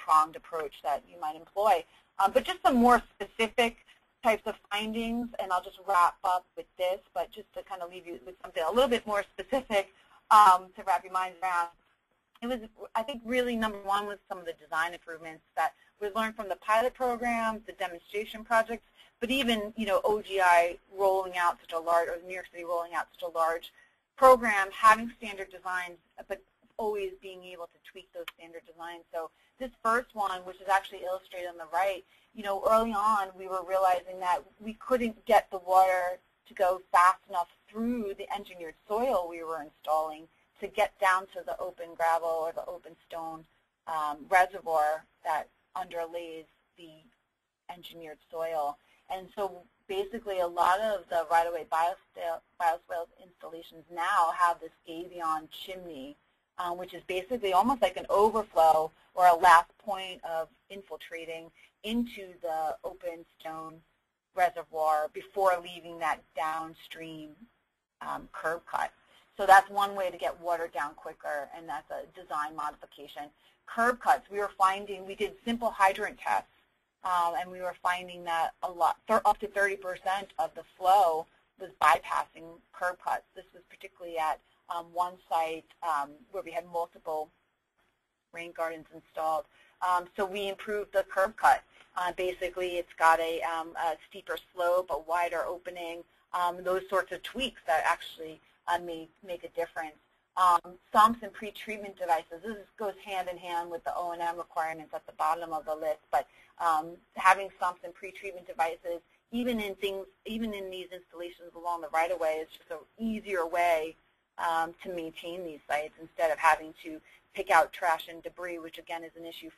multi-pronged approach that you might employ. But just some more specific types of findings, and I'll just wrap up with this, but just to kind of leave you with something a little bit more specific to wrap your minds around. It was, I think, really number one was some of the design improvements that we learned from the pilot programs, the demonstration projects, but even, you know, OGI rolling out such a large, or New York City rolling out such a large program, having standard designs, but always being able to tweak those standard designs. So this first one, which is actually illustrated on the right, you know, early on we were realizing that we couldn't get the water to go fast enough through the engineered soil we were installing to get down to the open gravel or the open stone reservoir that underlays the engineered soil. And so basically a lot of the right-of-way bioswales installations now have this gabion chimney, which is basically almost like an overflow or a last point of infiltrating into the open stone reservoir before leaving that downstream curb cut. So that's one way to get water down quicker, and that's a design modification. Curb cuts, we were finding, we did simple hydrant tests, and we were finding that a lot, up to 30% of the flow was bypassing curb cuts. This was particularly at one site where we had multiple rain gardens installed. So we improved the curb cut. Basically, it's got a steeper slope, a wider opening, those sorts of tweaks that actually may make a difference. Sumps and pretreatment devices, this goes hand in hand with the O&M requirements at the bottom of the list, but having sumps and pretreatment devices, even in these installations along the right-of-way, is just an easier way to maintain these sites instead of having to pick out trash and debris, which again is an issue for